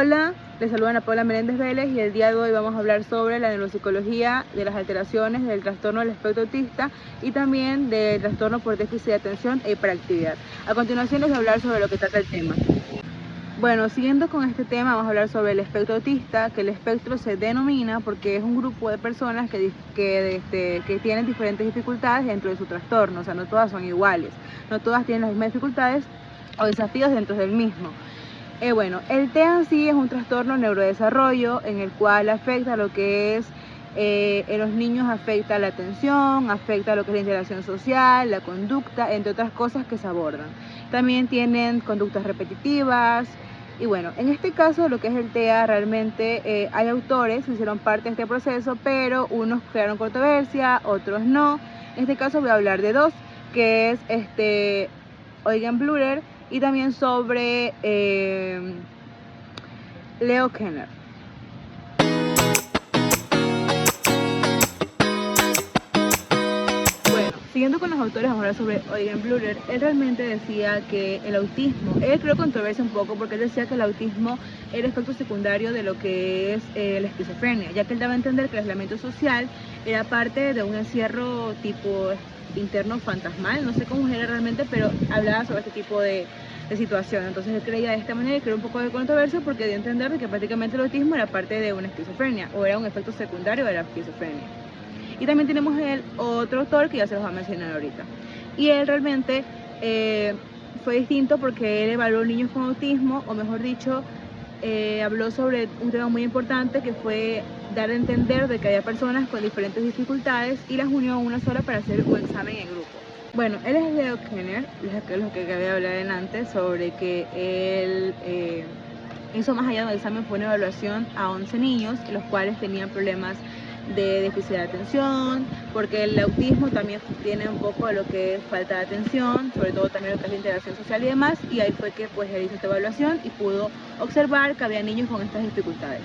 Hola, les saluda Ana Paula Meléndez Vélez y el día de hoy vamos a hablar sobre la neuropsicología de las alteraciones del trastorno del espectro autista y también del trastorno por déficit de atención e hiperactividad. A continuación les voy a hablar sobre lo que trata el tema. Bueno, siguiendo con este tema vamos a hablar sobre el espectro autista, que el espectro se denomina porque es un grupo de personas que tienen diferentes dificultades dentro de su trastorno, o sea, no todas son iguales, no todas tienen las mismas dificultades o desafíos dentro del mismo. Bueno, el TEA en sí es un trastorno neurodesarrollo en el cual afecta lo que es, en los niños afecta la atención, afecta lo que es la interacción social, la conducta, entre otras cosas que se abordan. También tienen conductas repetitivas y bueno, en este caso lo que es el TEA realmente hay autores que hicieron parte de este proceso, pero unos crearon controversia, otros no. En este caso voy a hablar de dos, que es Eugen Bleuler y también sobre Leo Kanner. Bueno, siguiendo con los autores, vamos a hablar sobre Eugen Bleuler. Él realmente decía que el autismo, él creó controversia un poco porque él decía que el autismo era efecto secundario de lo que es la esquizofrenia, ya que él daba a entender que el aislamiento social era parte de un encierro tipo interno fantasmal, no sé cómo era realmente, pero hablaba sobre este tipo de situación. Entonces él creía de esta manera y creó un poco de controversia porque dio a entender que prácticamente el autismo era parte de una esquizofrenia o era un efecto secundario de la esquizofrenia. Y también tenemos el otro autor que ya se los va a mencionar ahorita. Y él realmente fue distinto porque él evaluó niños con autismo, o mejor dicho, habló sobre un tema muy importante que fue dar a entender de que había personas con diferentes dificultades y las unió a una sola para hacer un examen en grupo. Bueno, él es Leo Kanner, es lo que acabé de hablar antes, sobre que él hizo más allá del examen, fue una evaluación a 11 niños, los cuales tenían problemas de déficit de atención, porque el autismo también tiene un poco de lo que es falta de atención, sobre todo también lo que es la interacción social y demás, y ahí fue que pues él hizo esta evaluación y pudo observar que había niños con estas dificultades.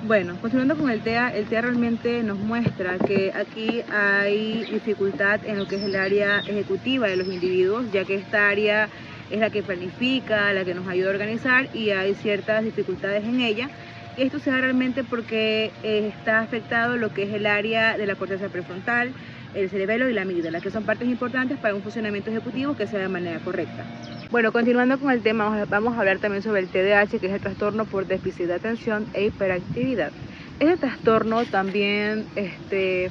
Bueno, continuando con el TEA realmente nos muestra que aquí hay dificultad en lo que es el área ejecutiva de los individuos, ya que esta área es la que planifica, la que nos ayuda a organizar y hay ciertas dificultades en ella. Y esto se da realmente porque está afectado lo que es el área de la corteza prefrontal, el cerebelo y la amígdala, que son partes importantes para un funcionamiento ejecutivo que sea de manera correcta. Bueno, continuando con el tema, vamos a hablar también sobre el TDAH, que es el trastorno por déficit de atención e hiperactividad. Este trastorno también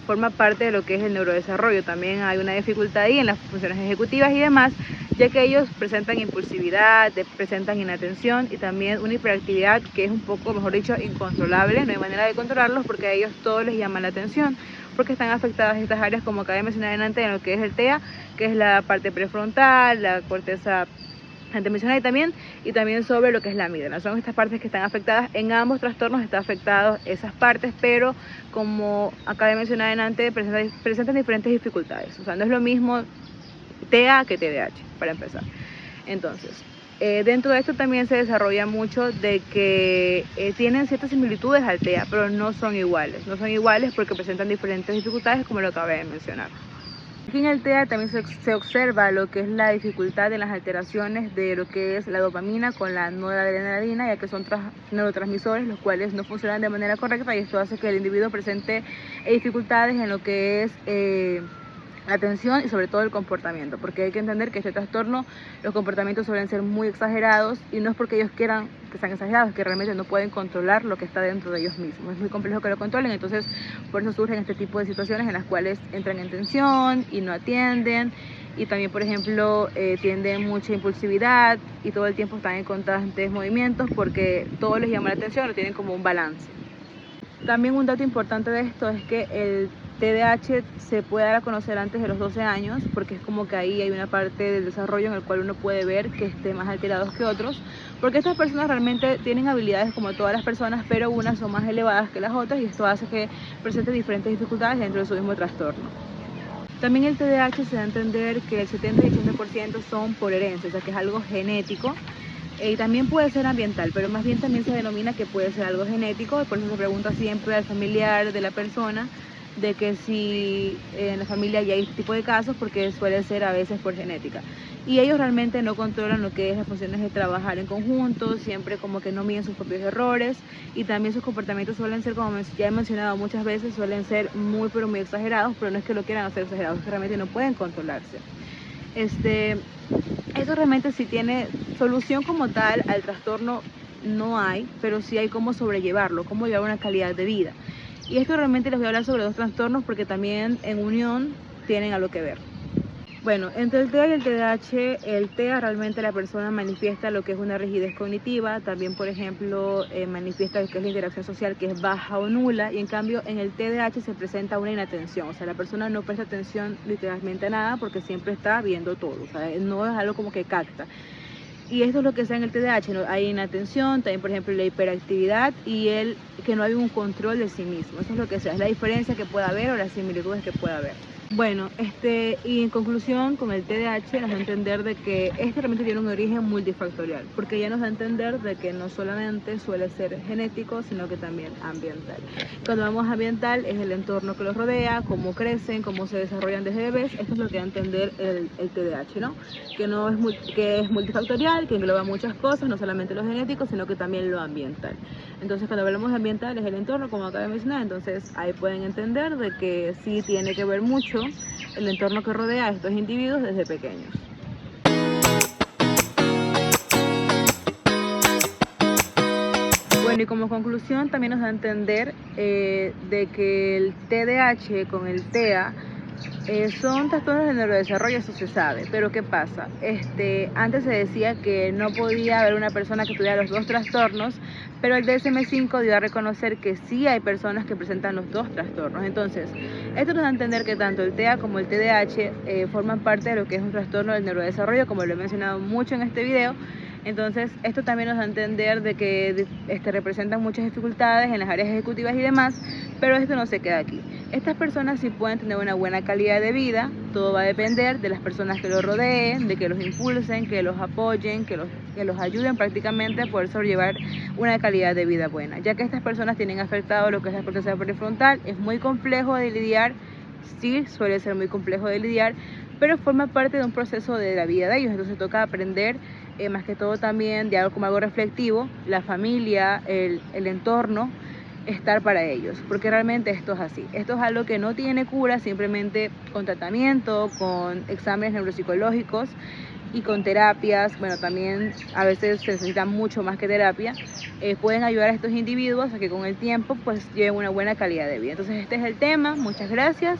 forma parte de lo que es el neurodesarrollo. También hay una dificultad ahí en las funciones ejecutivas y demás, ya que ellos presentan impulsividad, presentan inatención y también una hiperactividad que es un poco, mejor dicho, incontrolable. No hay manera de controlarlos porque a ellos todo les llama la atención, porque están afectadas estas áreas, como acabé de mencionar antes, en lo que es el TEA, que es la parte prefrontal, la corteza antemencionada y también sobre lo que es la amígdala. Son estas partes que están afectadas. En ambos trastornos están afectadas esas partes, pero como acabé de mencionar antes, presentan diferentes dificultades. O sea, no es lo mismo TEA que TDAH, para empezar. Entonces, dentro de esto también se desarrolla mucho de que tienen ciertas similitudes al TEA, pero no son iguales. No son iguales porque presentan diferentes dificultades, como lo acabé de mencionar. Aquí en el TEA también se observa lo que es la dificultad en las alteraciones de lo que es la dopamina con la noradrenalina, ya que son neurotransmisores los cuales no funcionan de manera correcta y esto hace que el individuo presente dificultades en lo que es la atención y sobre todo el comportamiento, porque hay que entender que este trastorno, los comportamientos suelen ser muy exagerados y no es porque ellos quieran que sean exagerados, es que realmente no pueden controlar lo que está dentro de ellos mismos. Es muy complejo que lo controlen, entonces por eso surgen este tipo de situaciones en las cuales entran en tensión y no atienden y también, por ejemplo, tienden mucha impulsividad y todo el tiempo están en constantes movimientos porque todo les llama la atención, no tienen como un balance. También un dato importante de esto es que el TDAH se puede dar a conocer antes de los 12 años, porque es como que ahí hay una parte del desarrollo en el cual uno puede ver que estén más alterados que otros, porque estas personas realmente tienen habilidades como todas las personas, pero unas son más elevadas que las otras y esto hace que presenten diferentes dificultades dentro de su mismo trastorno. También el TDAH se da a entender que el 70 y 80% son por herencia, o sea que es algo genético. Y también puede ser ambiental, pero más bien también se denomina que puede ser algo genético, por eso se pregunta siempre al familiar de la persona de que si en la familia ya hay este tipo de casos, porque suele ser a veces por genética. y ellos realmente no controlan lo que es las funciones de trabajar en conjunto, siempre como que no miden sus propios errores, y también sus comportamientos suelen ser, como ya he mencionado muchas veces, suelen ser muy pero muy exagerados, pero no es que lo quieran hacer exagerados, es que realmente no pueden controlarse. Eso realmente sí tiene solución como tal al trastorno, no hay, pero sí hay cómo sobrellevarlo, cómo llevar una calidad de vida. Y esto realmente les voy a hablar sobre dos trastornos porque también en unión tienen algo que ver. Bueno, entre el TEA y el TDAH, el TEA realmente la persona manifiesta lo que es una rigidez cognitiva, también por ejemplo manifiesta lo que es la interacción social que es baja o nula, y en cambio en el TDAH se presenta una inatención, o sea, la persona no presta atención literalmente a nada porque siempre está viendo todo, o sea, no es algo como que capta. Y esto es lo que sea en el TDAH, ¿no? Hay inatención, también por ejemplo la hiperactividad y el que no hay un control de sí mismo. Eso es lo que sea, es la diferencia que pueda haber o las similitudes que pueda haber. Bueno, y en conclusión, con el TDAH nos da a entender de que realmente tiene un origen multifactorial, porque ya nos da a entender de que no solamente suele ser genético, sino que también ambiental. Cuando vamos a ambiental es el entorno que los rodea, cómo crecen, cómo se desarrollan desde bebés. Esto es lo que da a entender el TDAH, ¿no? Que es multifactorial, que engloba muchas cosas, no solamente lo genético, sino que también lo ambiental. Entonces, cuando hablamos de ambiental es el entorno, como acabo de mencionar, entonces ahí pueden entender de que sí tiene que ver mucho el entorno que rodea a estos individuos desde pequeños. Bueno, y como conclusión también nos da a entender de que el TDAH con el TEA son trastornos del neurodesarrollo, eso se sabe, pero ¿qué pasa? Antes se decía que no podía haber una persona que tuviera los dos trastornos, pero el DSM-5 dio a reconocer que sí hay personas que presentan los dos trastornos. Entonces, esto nos da a entender que tanto el TEA como el TDAH forman parte de lo que es un trastorno del neurodesarrollo, como lo he mencionado mucho en este video. Entonces, esto también nos da a entender de que representan muchas dificultades en las áreas ejecutivas y demás, pero esto no se queda aquí. Estas personas sí pueden tener una buena calidad de vida, todo va a depender de las personas que los rodeen, de que los impulsen, que los apoyen, que los ayuden prácticamente a poder sobrellevar una calidad de vida buena. Ya que estas personas tienen afectado lo que es la corteza prefrontal, es muy complejo de lidiar, sí suele ser muy complejo de lidiar, pero forma parte de un proceso de la vida de ellos, entonces toca aprender más que todo también de algo como algo reflectivo, la familia, el entorno, estar para ellos, porque realmente esto es así. Esto es algo que no tiene cura, simplemente con tratamiento, con exámenes neuropsicológicos y con terapias. Bueno, también a veces se necesita mucho más que terapia, pueden ayudar a estos individuos a que con el tiempo pues lleven una buena calidad de vida. Entonces este es el tema, muchas gracias